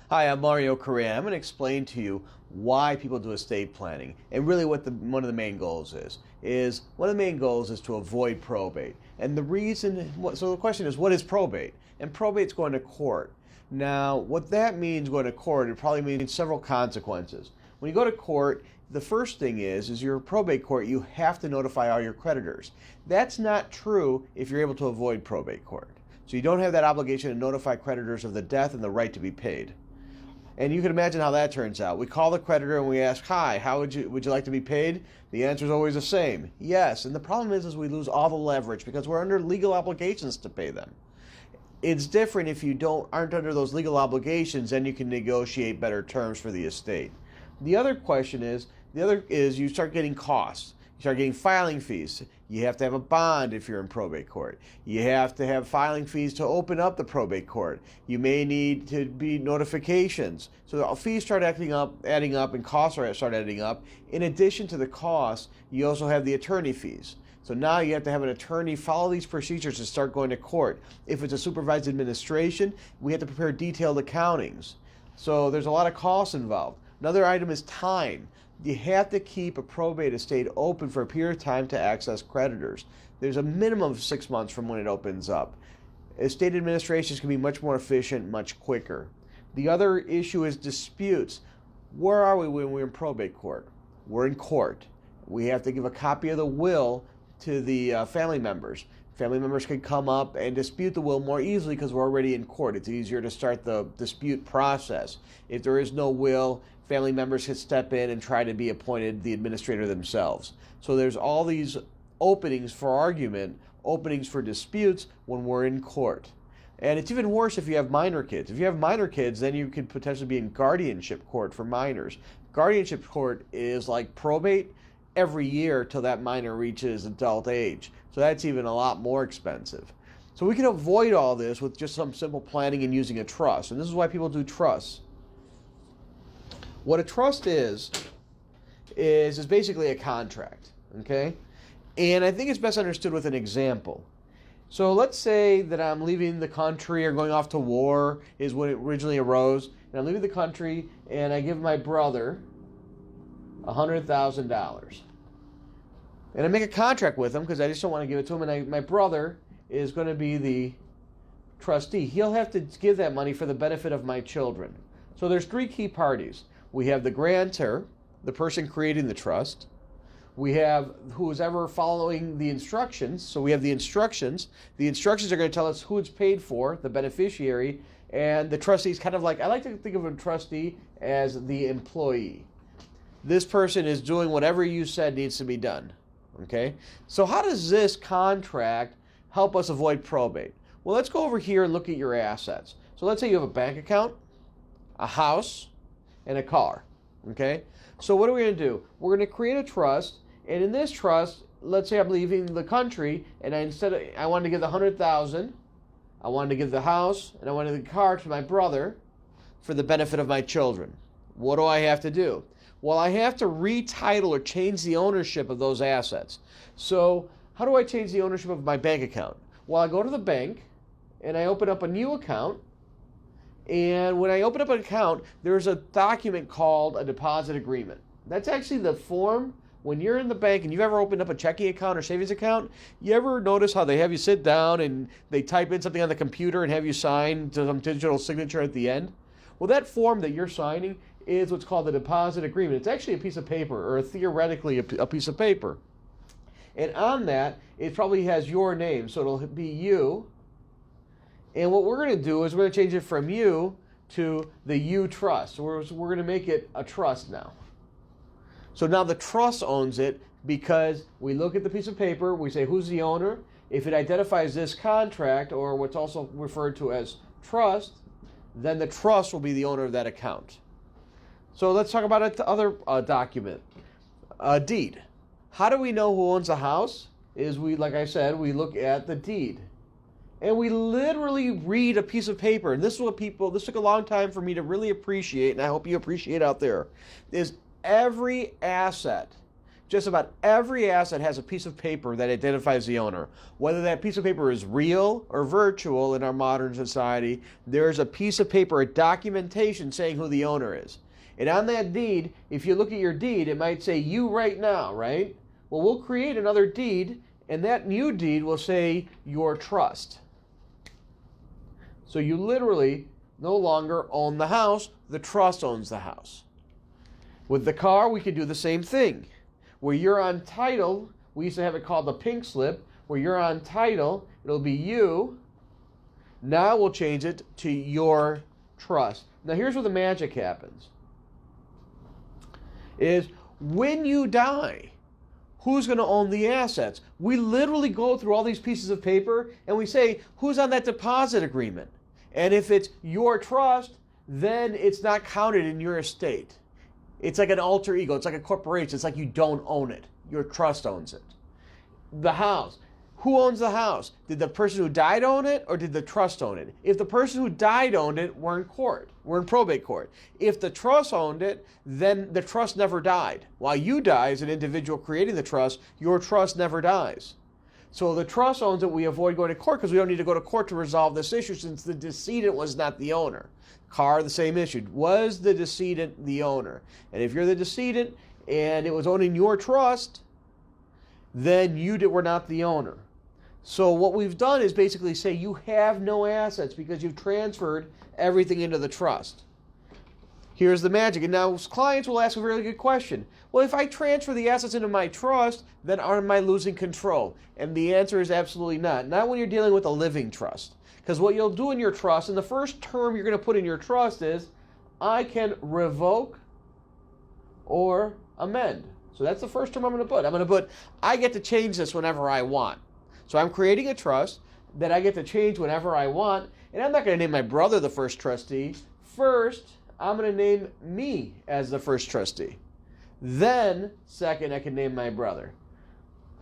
Hi, I'm Mario Correa. I'm going to explain to you why people do estate planning and really what one of the main goals is. One of the main goals is to avoid probate. And the reason, so the question is, what is probate? And probate's going to court. Now, what that means going to court, it probably means several consequences. When you go to court, the first thing is your probate court, you have to notify all your creditors. That's not true if you're able to avoid probate court. So you don't have that obligation to notify creditors of the death and the right to be paid. And you can imagine how that turns out. We call the creditor and we ask, hi, how would you like to be paid? The answer is always the same, yes. And the problem is we lose all the leverage because we're under legal obligations to pay them. It's different if you aren't under those legal obligations, then you can negotiate better terms for the estate. The other is you start getting costs. You start getting filing fees. You have to have a bond if you're in probate court. You have to have filing fees to open up the probate court. You may need to be notifications. So the fees start adding up, and costs start adding up. In addition to the costs, you also have the attorney fees. So now you have to have an attorney follow these procedures to start going to court. If it's a supervised administration, we have to prepare detailed accountings. So there's a lot of costs involved. Another item is time. You have to keep a probate estate open for a period of time to access creditors. There's a minimum of 6 months from when it opens up. Estate administrations can be much more efficient, much quicker. The other issue is disputes. Where are we when we're in probate court? We're in court. We have to give a copy of the will to the family members. Family members can come up and dispute the will more easily because we're already in court. It's easier to start the dispute process. If there is no will, family members can step in and try to be appointed the administrator themselves. So there's all these openings for argument, openings for disputes when we're in court. And it's even worse if you have minor kids. If you have minor kids, then you could potentially be in guardianship court for minors. Guardianship court is like probate every year till that minor reaches adult age. So that's even a lot more expensive. So we can avoid all this with just some simple planning and using a trust. And this is why people do trusts. What a trust is basically a contract, okay? And I think it's best understood with an example. So let's say that I'm leaving the country or going off to war is when it originally arose. And I'm leaving the country and I give my brother $100,000. And I make a contract with him because I just don't want to give it to him. And my brother is going to be the trustee. He'll have to give that money for the benefit of my children. So there's three key parties. We have the grantor, the person creating the trust. We have who's ever following the instructions. So we have the instructions. The instructions are going to tell us who it's paid for, the beneficiary, and the trustee is kind of like, I like to think of a trustee as the employee. This person is doing whatever you said needs to be done. Okay? So how does this contract help us avoid probate? Well, let's go over here and look at your assets. So let's say you have a bank account, a house, and a car. Okay? So what are we going to do? We're going to create a trust, and in this trust, let's say I'm leaving the country, and I wanted to give the $100,000, I wanted to give the house, and I wanted the car to my brother for the benefit of my children. What do I have to do? Well, I have to retitle or change the ownership of those assets. So how do I change the ownership of my bank account? Well, I go to the bank and I open up a new account. And when I open up an account, there's a document called a deposit agreement. That's actually the form when you're in the bank and you've ever opened up a checking account or savings account. You ever notice how they have you sit down and they type in something on the computer and have you sign to some digital signature at the end? Well, that form that you're signing is what's called the deposit agreement. It's actually a piece of paper, or theoretically a piece of paper. And on that, it probably has your name, so it'll be you. And what we're going to do is we're going to change it from you to the you trust. So we're going to make it a trust now. So now the trust owns it because we look at the piece of paper, we say who's the owner. If it identifies this contract, or what's also referred to as trust, then the trust will be the owner of that account. So let's talk about another document, a deed. How do we know who owns the house? Like I said, we look at the deed. And we literally read a piece of this took a long time for me to really appreciate, and I hope you appreciate out there, is every asset just about every asset has a piece of paper that identifies the owner. Whether that piece of paper is real or virtual in our modern society, there's a piece of paper, a documentation saying who the owner is. And on that deed, if you look at your deed, it might say you right now, right? Well, we'll create another deed, and that new deed will say your trust. So you literally no longer own the house, the trust owns the house. With the car, we can do the same thing. Where you're on title, we used to have it called the pink slip, where you're on title, it'll be you. Now we'll change it to your trust. Now here's where the magic happens. Is when you die, who's going to own the assets? We literally go through all these pieces of paper and we say, who's on that deposit agreement? And if it's your trust, then it's not counted in your estate. It's like an alter ego. It's like a corporation. It's like you don't own it. Your trust owns it. The house. Who owns the house? Did the person who died own it, or did the trust own it? If the person who died owned it, we're in court. We're in probate court. If the trust owned it, then the trust never died. While you die as an individual creating the trust, your trust never dies. So the trust owns it. We avoid going to court because we don't need to go to court to resolve this issue since the decedent was not the owner. Car, the same issue. Was the decedent the owner? And if you're the decedent and it was owning your trust, then you were not the owner. So what we've done is basically say you have no assets because you've transferred everything into the trust. Here's the magic. And now clients will ask a really good question. Well, if I transfer the assets into my trust, then am I losing control? And the answer is absolutely not. Not when you're dealing with a living trust. Because what you'll do in your trust, and the first term you're going to put in your trust is, I can revoke or amend. So that's the first term I'm going to put. I'm going to put, I get to change this whenever I want. So I'm creating a trust that I get to change whenever I want. And I'm not going to name my brother the first trustee. First, I'm going to name me as the first trustee. Then, second, I can name my brother.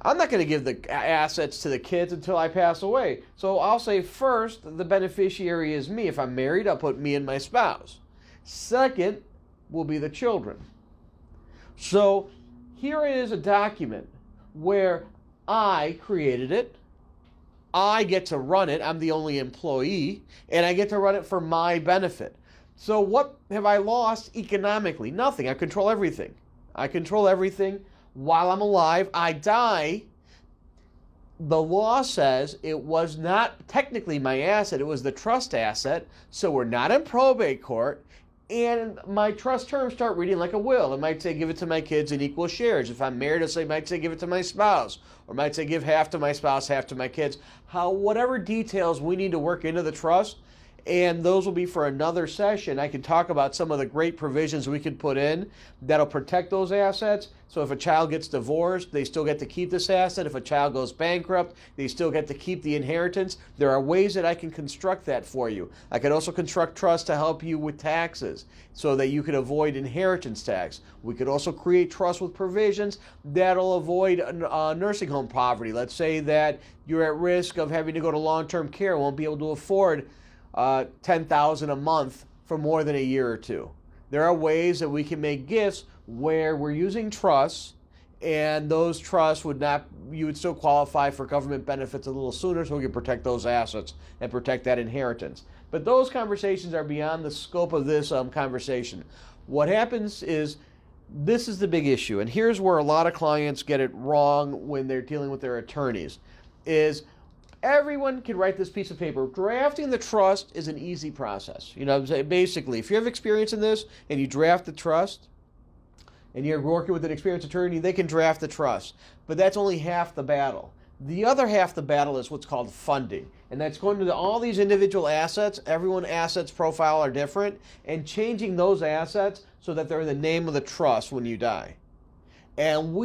I'm not going to give the assets to the kids until I pass away. So I'll say first, the beneficiary is me. If I'm married, I'll put me and my spouse. Second will be the children. So here is a document where I created it. I get to run it. I'm the only employee, and I get to run it for my benefit. So what have I lost economically? Nothing. I control everything. I control everything while I'm alive. I die. The law says it was not technically my asset. It was the trust asset. So we're not in probate court. And my trust terms start reading like a will. It might say give it to my kids in equal shares. If I'm married, it might say give it to my spouse. Or it might say give half to my spouse, half to my kids. Whatever details we need to work into the trust, and those will be for another session. I can talk about some of the great provisions we can put in that'll protect those assets. So if a child gets divorced, they still get to keep this asset. If a child goes bankrupt, they still get to keep the inheritance. There are ways that I can construct that for you. I can also construct trust to help you with taxes so that you can avoid inheritance tax. We could also create trust with provisions that'll avoid nursing home poverty. Let's say that you're at risk of having to go to long-term care, won't be able to afford $10,000 a month for more than a year or two. There are ways that we can make gifts where we're using trusts, and those trusts you would still qualify for government benefits a little sooner, so we can protect those assets and protect that inheritance. But those conversations are beyond the scope of this conversation. What happens is, this is the big issue, and here's where a lot of clients get it wrong when they're dealing with their attorneys, is everyone can write this piece of paper. Drafting the trust is an easy process. Basically, if you have experience in this and you draft the trust and you're working with an experienced attorney, they can draft the trust. But that's only half the battle. The other half the battle is what's called funding. And that's going to all these individual assets. Everyone's assets profile are different, and changing those assets so that they're in the name of the trust when you die. And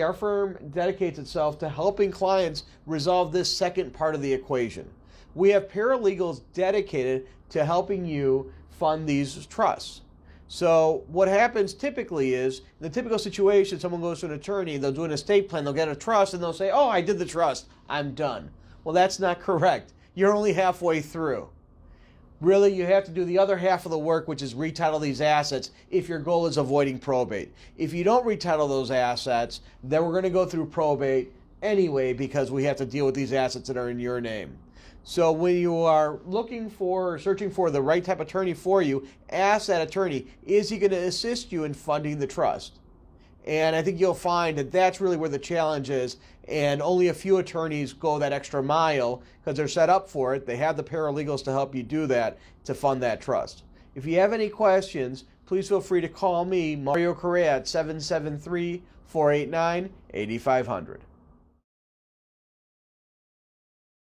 our firm dedicates itself to helping clients resolve this second part of the equation. We have paralegals dedicated to helping you fund these trusts. So what happens typically is, in the typical situation, someone goes to an attorney, they'll do an estate plan, they'll get a trust, and they'll say, oh, I did the trust, I'm done. Well, that's not correct. You're only halfway through. Really, you have to do the other half of the work, which is retitle these assets if your goal is avoiding probate. If you don't retitle those assets, then we're going to go through probate anyway because we have to deal with these assets that are in your name. So when you are looking for or searching for the right type of attorney for you, ask that attorney, is he going to assist you in funding the trust? And I think you'll find that that's really where the challenge is, and only a few attorneys go that extra mile because they're set up for it. They have the paralegals to help you do that, to fund that trust. If you have any questions, please feel free to call me, Mario Correa, at 773-489-8500.